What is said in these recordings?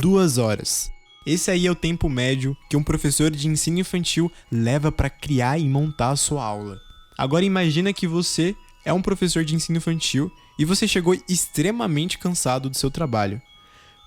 2 horas. Esse aí é o tempo médio que um professor de ensino infantil leva para criar e montar a sua aula. Agora imagina que você é um professor de ensino infantil e você chegou extremamente cansado do seu trabalho.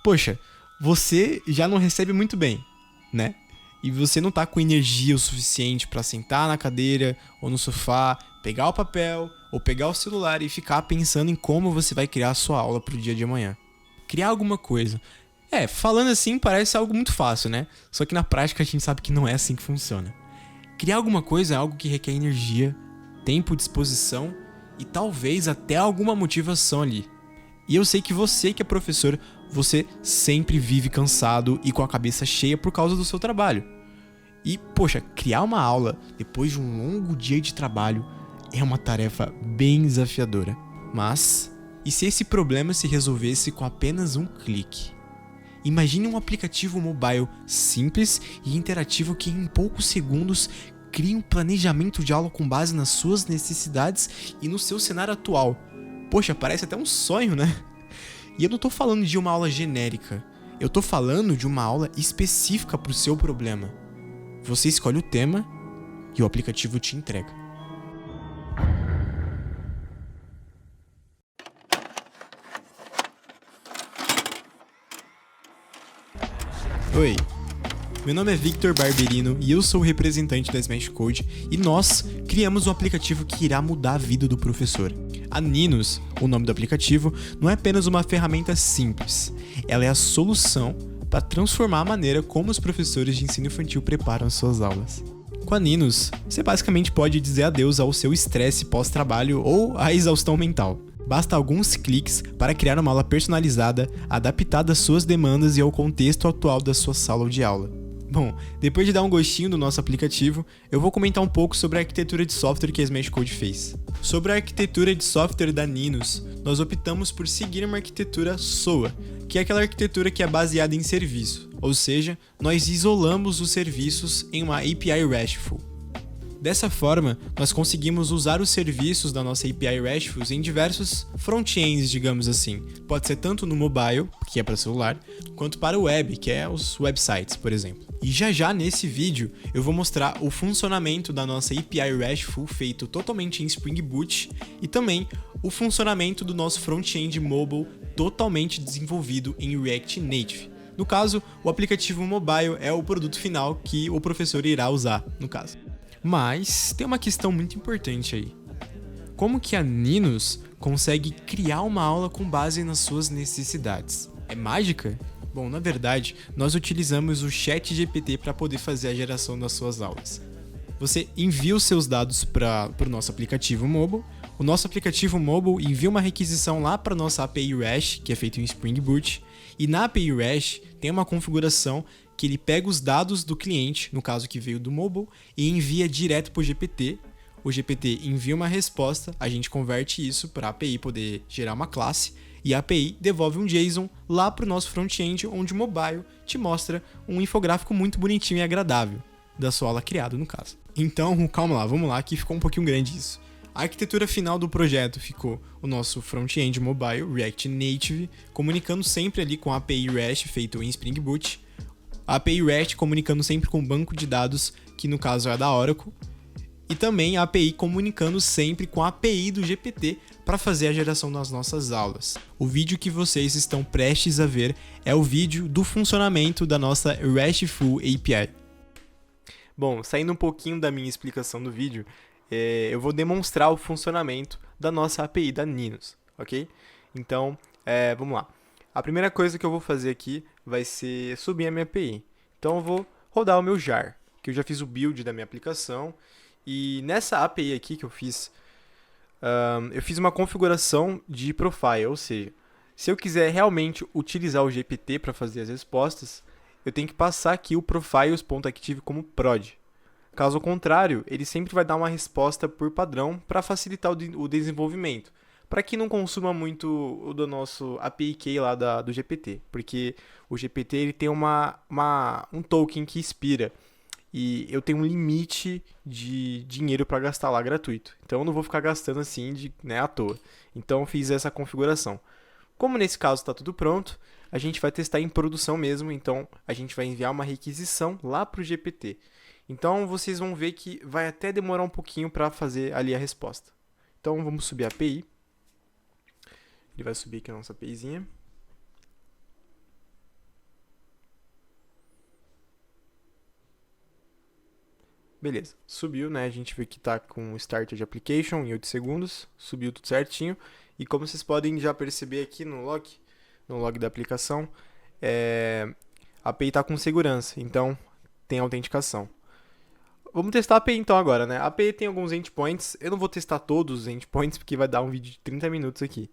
Poxa, você já não recebe muito bem, né? E você não tá com energia o suficiente para sentar na cadeira ou no sofá, pegar o papel ou pegar o celular e ficar pensando em como você vai criar a sua aula pro dia de amanhã. Criar alguma coisa. Falando assim parece algo muito fácil, né? Só que na prática a gente sabe que não é assim que funciona. Criar alguma coisa é algo que requer energia, tempo, disposição e talvez até alguma motivação ali. E eu sei que você que é professor, você sempre vive cansado e com a cabeça cheia por causa do seu trabalho. E, poxa, criar uma aula depois de um longo dia de trabalho é uma tarefa bem desafiadora. Mas, e se esse problema se resolvesse com apenas um clique? Imagine um aplicativo mobile simples e interativo que em poucos segundos cria um planejamento de aula com base nas suas necessidades e no seu cenário atual. Poxa, parece até um sonho, né? E eu não tô falando de uma aula genérica. Eu tô falando de uma aula específica pro seu problema. Você escolhe o tema e o aplicativo te entrega. Oi, meu nome é Victor Barberino e eu sou o representante da Smash Code e nós criamos um aplicativo que irá mudar a vida do professor. A Ninos, o nome do aplicativo, não é apenas uma ferramenta simples, ela é a solução para transformar a maneira como os professores de ensino infantil preparam as suas aulas. Com a Ninos, você basicamente pode dizer adeus ao seu estresse pós-trabalho ou à exaustão mental. Basta alguns cliques para criar uma aula personalizada, adaptada às suas demandas e ao contexto atual da sua sala de aula. Bom, depois de dar um gostinho do nosso aplicativo, eu vou comentar um pouco sobre a arquitetura de software que a Smash Code fez. Sobre a arquitetura de software da Ninos, nós optamos por seguir uma arquitetura SOA, que é aquela arquitetura que é baseada em serviço, ou seja, nós isolamos os serviços em uma API RESTful. Dessa forma, nós conseguimos usar os serviços da nossa API RESTful em diversos front-ends, digamos assim. Pode ser tanto no mobile, que é para celular, quanto para o web, que é os websites, por exemplo. E já nesse vídeo, eu vou mostrar o funcionamento da nossa API RESTful feito totalmente em Spring Boot e também o funcionamento do nosso front-end mobile totalmente desenvolvido em React Native. No caso, o aplicativo mobile é o produto final que o professor irá usar, no caso. Mas tem uma questão muito importante aí. Como que a Ninos consegue criar uma aula com base nas suas necessidades? É mágica? Bom, na verdade, nós utilizamos o ChatGPT para poder fazer a geração das suas aulas. Você envia os seus dados para o nosso aplicativo mobile. O nosso aplicativo mobile envia uma requisição lá para a nossa API REST, que é feito em Spring Boot. E na API REST tem uma configuração que ele pega os dados do cliente, no caso que veio do mobile, e envia direto para o GPT. O GPT envia uma resposta, a gente converte isso para a API poder gerar uma classe, e a API devolve um JSON lá para o nosso front-end, onde o mobile te mostra um infográfico muito bonitinho e agradável, da sua aula criada, no caso. Então, calma lá, vamos lá, que ficou um pouquinho grande isso. A arquitetura final do projeto ficou o nosso front-end mobile, React Native, comunicando sempre ali com a API REST feito em Spring Boot, a API REST comunicando sempre com o banco de dados, que no caso é da Oracle, e também a API comunicando sempre com a API do GPT para fazer a geração das nossas aulas. O vídeo que vocês estão prestes a ver é o vídeo do funcionamento da nossa RESTful API. Bom, saindo um pouquinho da minha explicação do vídeo, eu vou demonstrar o funcionamento da nossa API da Ninos, ok? Então, vamos lá. A primeira coisa que eu vou fazer aqui vai ser subir a minha API. Então eu vou rodar o meu jar, que eu já fiz o build da minha aplicação. E nessa API aqui que eu fiz uma configuração de profile, ou seja, se eu quiser realmente utilizar o GPT para fazer as respostas, eu tenho que passar aqui o profiles.active como prod. Caso contrário, ele sempre vai dar uma resposta por padrão para facilitar o desenvolvimento, para que não consuma muito o do nosso API Key lá do GPT, porque o GPT ele tem um token que expira e eu tenho um limite de dinheiro para gastar lá gratuito, então eu não vou ficar gastando assim à toa. Então eu fiz essa configuração. Como nesse caso está tudo pronto, a gente vai testar em produção mesmo, então a gente vai enviar uma requisição lá para o GPT. Então vocês vão ver que vai até demorar um pouquinho para fazer ali a resposta. Então vamos subir a API. Ele vai subir aqui a nossa APIzinha. Beleza, subiu, né? A gente vê que está com o Started Application em 8 segundos, subiu tudo certinho. E como vocês podem já perceber aqui no log da aplicação, a API está com segurança, então tem autenticação. Vamos testar a API então agora, né? A API tem alguns endpoints, eu não vou testar todos os endpoints porque vai dar um vídeo de 30 minutos aqui.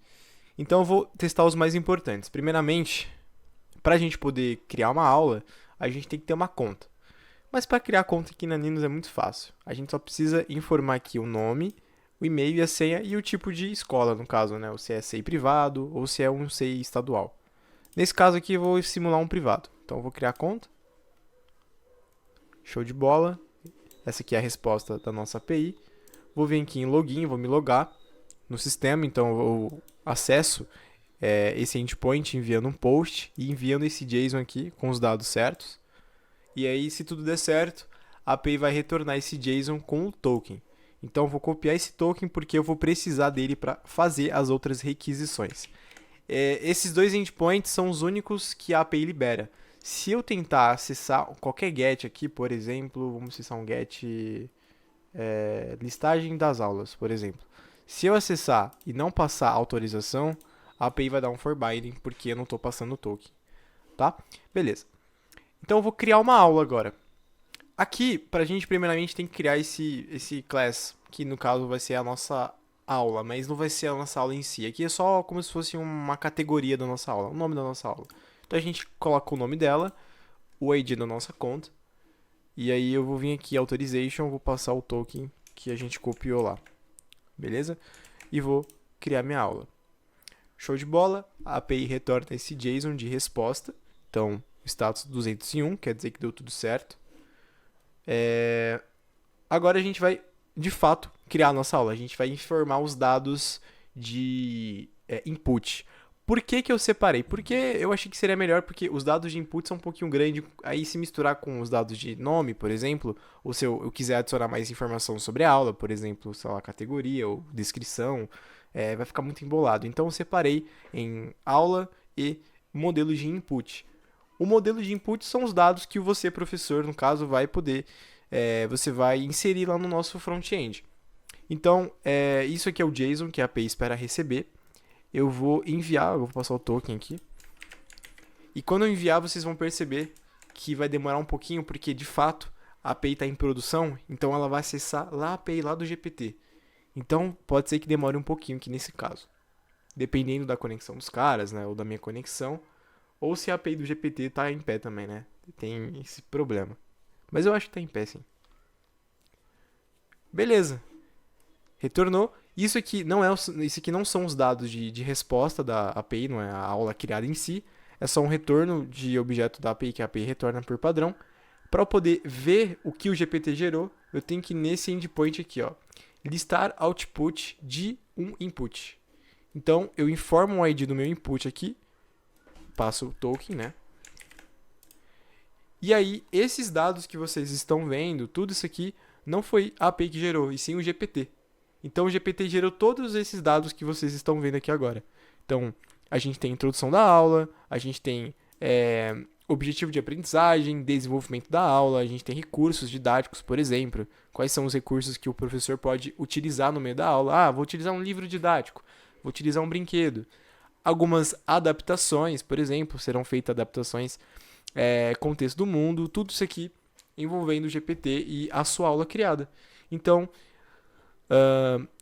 Então eu vou testar os mais importantes. Primeiramente, para a gente poder criar uma aula, a gente tem que ter uma conta. Mas para criar conta aqui na Ninos é muito fácil. A gente só precisa informar aqui o nome, o e-mail e a senha e o tipo de escola, no caso, né? Ou se é SEI privado ou se é um SEI estadual. Nesse caso aqui eu vou simular um privado. Então eu vou criar a conta. Show de bola. Essa aqui é a resposta da nossa API. Vou vir aqui em login, vou me logar no sistema. Então eu acesso esse endpoint enviando um post e enviando esse JSON aqui com os dados certos. E aí, se tudo der certo, a API vai retornar esse JSON com o token. Então, eu vou copiar esse token porque eu vou precisar dele para fazer as outras requisições. Esses dois endpoints são os únicos que a API libera. Se eu tentar acessar qualquer GET aqui, por exemplo, vamos acessar um GET listagem das aulas, por exemplo. Se eu acessar e não passar autorização, a API vai dar um forbinding porque eu não estou passando o token. Tá? Beleza. Então eu vou criar uma aula agora. Aqui, pra gente primeiramente tem que criar esse class, que no caso vai ser a nossa aula, mas não vai ser a nossa aula em si. Aqui é só como se fosse uma categoria da nossa aula, o nome da nossa aula. Então a gente coloca o nome dela, o ID da nossa conta, e aí eu vou vir aqui em Authorization, vou passar o token que a gente copiou lá. Beleza? E vou criar minha aula. Show de bola, a API retorna esse JSON de resposta, então status 201, quer dizer que deu tudo certo. Agora a gente vai, de fato, criar a nossa aula. A gente vai informar os dados de input. Por que eu separei? Porque eu achei que seria melhor, porque os dados de input são um pouquinho grandes. Aí se misturar com os dados de nome, por exemplo, ou se eu quiser adicionar mais informação sobre a aula, por exemplo, sei lá, categoria ou descrição, vai ficar muito embolado. Então eu separei em aula e modelo de input. O modelo de input são os dados que você, professor, no caso, vai poder, você vai inserir lá no nosso front-end. Então, isso aqui é o JSON que a API espera receber. Eu vou enviar, eu vou passar o token aqui. E quando eu enviar, vocês vão perceber que vai demorar um pouquinho, porque de fato a API está em produção, então ela vai acessar lá a API lá do GPT. Então, pode ser que demore um pouquinho aqui nesse caso. Dependendo da conexão dos caras, né, ou da minha conexão. Ou se a API do GPT está em pé também, né? Tem esse problema. Mas eu acho que está em pé, sim. Beleza. Retornou. Isso aqui não são os dados de resposta da API, não é a aula criada em si. É só um retorno de objeto da API que a API retorna por padrão. Para eu poder ver o que o GPT gerou, eu tenho que ir nesse endpoint aqui, ó, listar output de um input. Então, eu informo o ID do meu input aqui. Passo o token, né? E aí, esses dados que vocês estão vendo, tudo isso aqui, não foi a API que gerou, e sim o GPT. Então, o GPT gerou todos esses dados que vocês estão vendo aqui agora. Então, a gente tem introdução da aula, a gente tem objetivo de aprendizagem, desenvolvimento da aula, a gente tem recursos didáticos, por exemplo. Quais são os recursos que o professor pode utilizar no meio da aula? Vou utilizar um livro didático, vou utilizar um brinquedo. Algumas adaptações, por exemplo, serão feitas adaptações contexto do mundo, tudo isso aqui envolvendo o GPT e a sua aula criada. Então,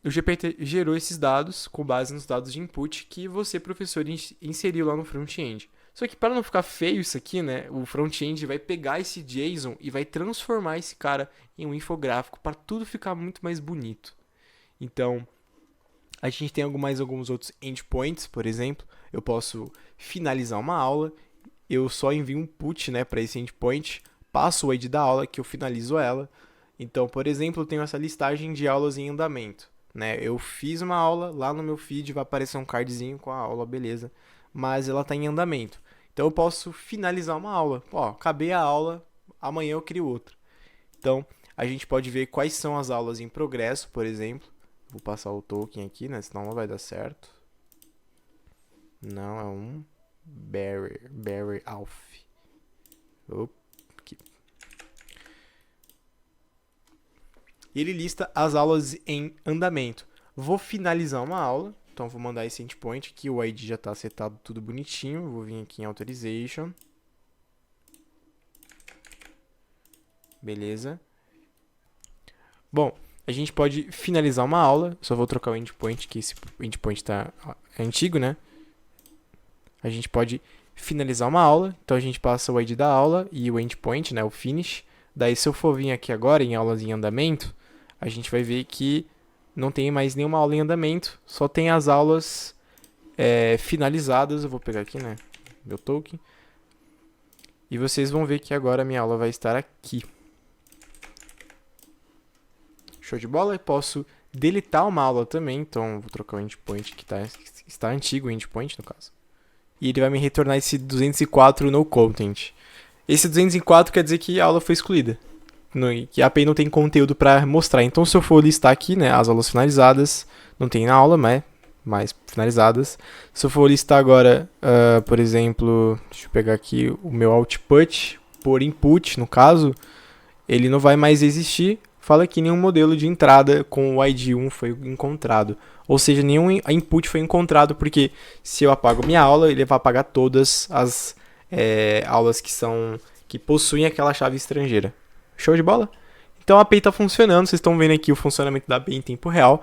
o GPT gerou esses dados com base nos dados de input que você, professor, inseriu lá no front-end. Só que para não ficar feio isso aqui, né, o front-end vai pegar esse JSON e vai transformar esse cara em um infográfico para tudo ficar muito mais bonito. Então, a gente tem alguns outros endpoints, por exemplo. Eu posso finalizar uma aula, eu só envio um put, né, para esse endpoint, passo o ID da aula que eu finalizo ela. Então, por exemplo, eu tenho essa listagem de aulas em andamento, né? Eu fiz uma aula, lá no meu feed vai aparecer um cardzinho com a aula, beleza. mas ela está em andamento. Então eu posso finalizar uma aula. Ó, acabei a aula, amanhã eu crio outra. Então a gente pode ver quais são as aulas em progresso, por exemplo. Vou passar o token aqui, né? Senão não vai dar certo. Não, é um Barry Alf. Aqui. Ele lista as aulas em andamento. Vou finalizar uma aula. Então vou mandar esse endpoint aqui. O ID já está setado tudo bonitinho. Vou vir aqui em Authorization. Beleza. Bom, a gente pode finalizar uma aula. Só vou trocar o endpoint, que esse endpoint está antigo, né? A gente pode finalizar uma aula. Então a gente passa o ID da aula e o endpoint, né? O finish. Daí se eu for vir aqui agora em aulas em andamento, a gente vai ver que não tem mais nenhuma aula em andamento. Só tem as aulas finalizadas. Eu vou pegar aqui, né? Meu token. E vocês vão ver que agora a minha aula vai estar aqui. Show de bola? E posso deletar uma aula também. Então, vou trocar o endpoint que está antigo, o endpoint no caso. E ele vai me retornar esse 204 no content. Esse 204 quer dizer que a aula foi excluída. Que a API não tem conteúdo para mostrar. Então, se eu for listar aqui, né, as aulas finalizadas, não tem na aula, mas finalizadas. Se eu for listar agora, por exemplo, deixa eu pegar aqui o meu output, por input, no caso, ele não vai mais existir. Fala que nenhum modelo de entrada com o ID 1 foi encontrado. Ou seja, nenhum input foi encontrado, porque se eu apago minha aula, ele vai apagar todas as aulas que possuem aquela chave estrangeira. Show de bola? Então a API está funcionando, vocês estão vendo aqui o funcionamento da API em tempo real.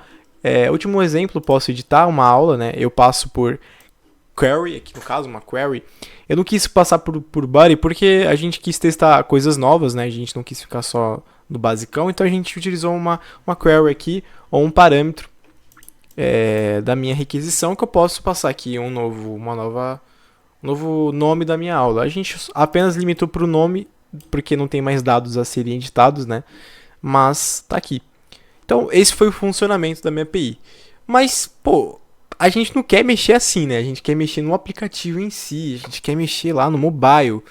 Último exemplo, posso editar uma aula, né? Eu passo por query, aqui no caso, uma query. Eu não quis passar por body porque a gente quis testar coisas novas, né? A gente não quis ficar só no basicão, então a gente utilizou uma query aqui, ou um parâmetro da minha requisição, que eu posso passar aqui um novo nome da minha aula. A gente apenas limitou para o nome, porque não tem mais dados a serem editados, né? Mas tá aqui. Então, esse foi o funcionamento da minha API. Mas, pô, a gente não quer mexer assim, né? A gente quer mexer no aplicativo em si, a gente quer mexer lá no mobile.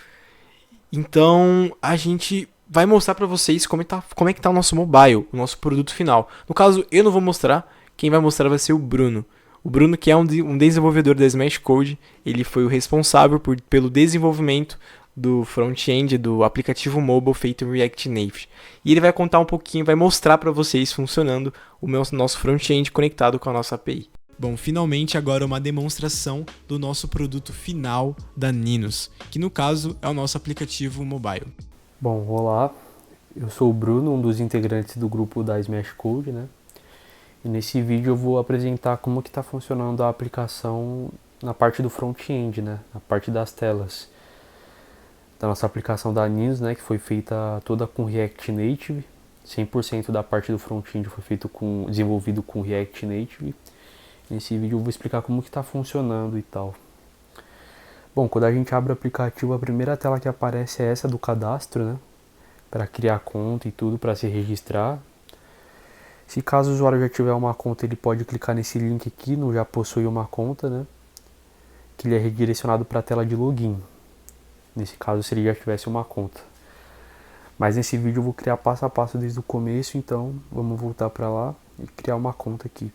Então, a gente vai mostrar para vocês como é que tá o nosso mobile, o nosso produto final. No caso, eu não vou mostrar, quem vai mostrar vai ser o Bruno. O Bruno, que é um desenvolvedor da Smash Code, ele foi o responsável pelo desenvolvimento do front-end do aplicativo mobile feito em React Native. E ele vai contar um pouquinho, vai mostrar para vocês funcionando o nosso front-end conectado com a nossa API. Bom, finalmente agora uma demonstração do nosso produto final da Ninos, que no caso é o nosso aplicativo mobile. Bom, olá, eu sou o Bruno, um dos integrantes do grupo da Smash Code, né? E nesse vídeo eu vou apresentar como que está funcionando a aplicação na parte do front-end, né? Na parte das telas da nossa aplicação da Ninos, né? Que foi feita toda com React Native, 100% da parte do front-end foi desenvolvido com React Native. Nesse vídeo eu vou explicar como que está funcionando e tal. Bom, quando a gente abre o aplicativo, a primeira tela que aparece é essa do cadastro, né? Para criar conta e tudo, para se registrar. Se caso o usuário já tiver uma conta, ele pode clicar nesse link aqui, no já possui uma conta, né? Que ele é redirecionado para a tela de login. Nesse caso, se ele já tivesse uma conta. Mas nesse vídeo eu vou criar passo a passo desde o começo, então vamos voltar para lá e criar uma conta aqui.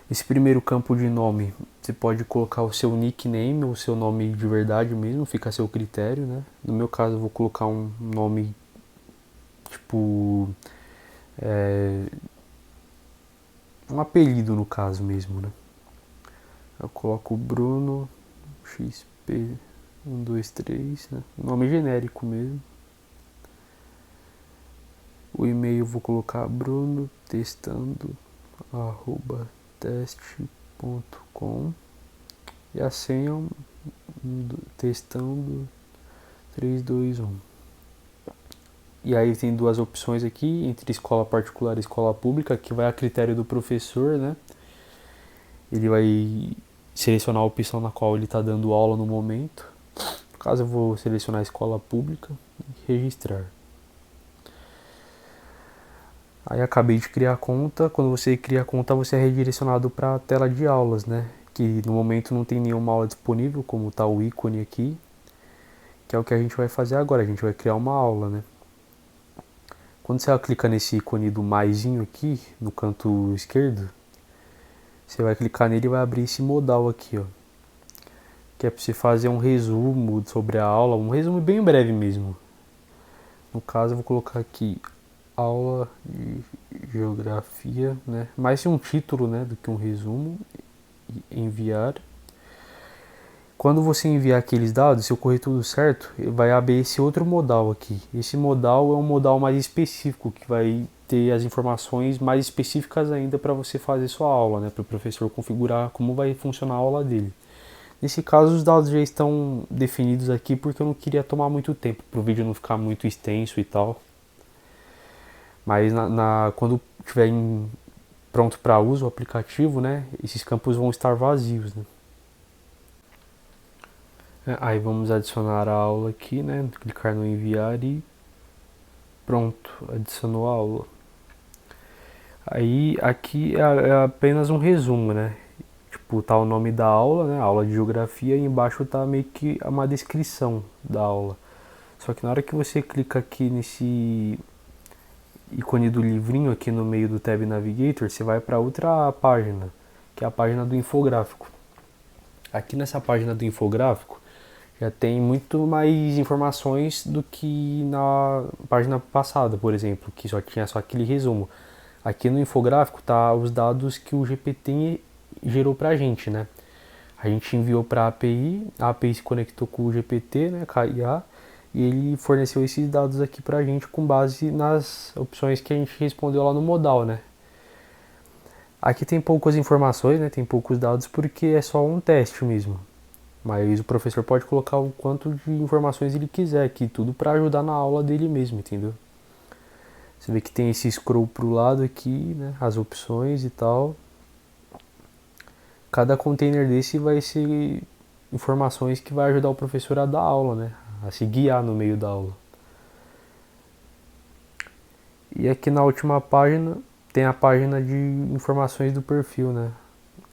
Esse primeiro campo de nome, você pode colocar o seu nickname ou o seu nome de verdade mesmo, fica a seu critério, né? No meu caso eu vou colocar um nome tipo um apelido no caso mesmo, né? Eu coloco Bruno XP123, né? Nome genérico mesmo. O e-mail eu vou colocar brunotestando@teste.com e a senha testando 321. E aí tem duas opções aqui, entre escola particular e escola pública, que vai a critério do professor, né? Ele vai selecionar a opção na qual ele está dando aula no momento. No caso eu vou selecionar a escola pública e registrar. Aí acabei de criar a conta. Quando você cria a conta, você é redirecionado para a tela de aulas, né? que no momento não tem nenhuma aula disponível, como está o ícone aqui, que é o que a gente vai fazer agora, a gente vai criar uma aula, né? Quando você clica nesse ícone do maisinho aqui, no canto esquerdo, você vai clicar nele e vai abrir esse modal aqui, ó, que é para você fazer um resumo sobre a aula, um resumo bem breve mesmo. No caso eu vou colocar aqui aula de geografia, né? Mais um título, né, do que um resumo, e enviar. Quando você enviar aqueles dados, se ocorrer tudo certo, vai abrir esse outro modal aqui. Esse modal é um modal mais específico, que vai ter as informações mais específicas ainda para você fazer sua aula, né? Para o professor configurar como vai funcionar a aula dele. Nesse caso, os dados já estão definidos aqui porque eu não queria tomar muito tempo, para o vídeo não ficar muito extenso e tal. Mas quando estiver pronto para uso o aplicativo, né, esses campos vão estar vazios, né? Aí vamos adicionar a aula aqui, né? Clicar no enviar e pronto, adicionou a aula. Aí aqui é apenas um resumo, né? Tipo, tá o nome da aula, né? Aula de geografia, e embaixo tá meio que uma descrição da aula. Só que na hora que você clica aqui nesse ícone do livrinho aqui no meio do Tab Navigator, você vai para outra página, que é a página do infográfico. Aqui nessa página do infográfico já tem muito mais informações do que na página passada, por exemplo, que só tinha só aquele resumo. Aqui no infográfico tá os dados que o GPT gerou pra gente, né? A gente enviou para a API se conectou com o GPT, né, com a IA, e ele forneceu esses dados aqui pra gente com base nas opções que a gente respondeu lá no modal, né? Aqui tem poucas informações, né? Tem poucos dados porque é só um teste mesmo. Mas o professor pode colocar o quanto de informações ele quiser aqui, tudo para ajudar na aula dele mesmo, entendeu? Você vê que tem esse scroll pro lado aqui, né? As opções e tal. Cada container desse vai ser informações que vai ajudar o professor a dar aula, né? A se guiar no meio da aula. E aqui na última página tem a página de informações do perfil, né?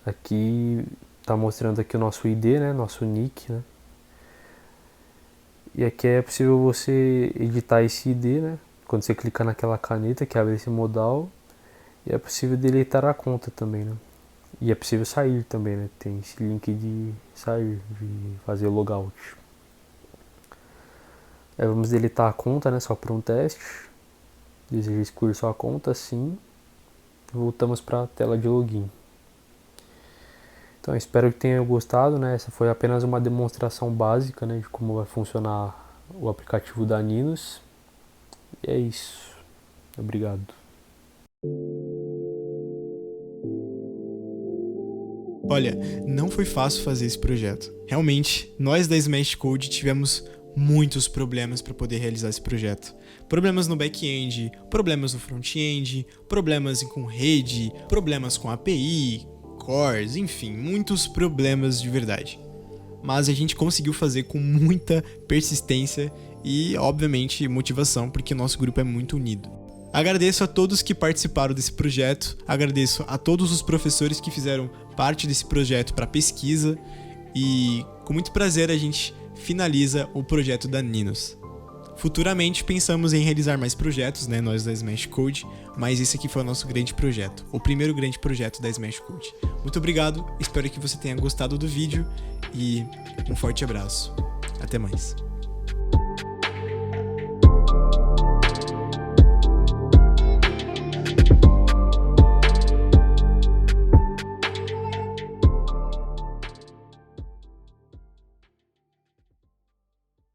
Aqui tá mostrando aqui o nosso ID, né? Nosso nick, né? E aqui é possível você editar esse ID, né? Quando você clicar naquela caneta que abre esse modal, e é possível deletar a conta também, né? E é possível sair também, né? Tem esse link de sair, de fazer logout. Vamos deletar a conta, né? Só para um teste. Deseja excluir sua conta, sim. Voltamos para a tela de login. Então, espero que tenham gostado, né? Essa foi apenas uma demonstração básica, né, de como vai funcionar o aplicativo da Ninos. E é isso. Obrigado. Olha, não foi fácil fazer esse projeto. Realmente, nós da Smash Code tivemos muitos problemas para poder realizar esse projeto. Problemas no back-end, problemas no front-end, problemas com rede, problemas com API, cores, enfim, muitos problemas de verdade. Mas a gente conseguiu fazer com muita persistência e, obviamente, motivação, porque nosso grupo é muito unido. Agradeço a todos que participaram desse projeto, agradeço a todos os professores que fizeram parte desse projeto para pesquisa e, com muito prazer, a gente finaliza o projeto da Ninos. Futuramente pensamos em realizar mais projetos, né, nós da Smash Code, mas esse aqui foi o nosso grande projeto, o primeiro grande projeto da Smash Code. Muito obrigado, espero que você tenha gostado do vídeo e um forte abraço. Até mais.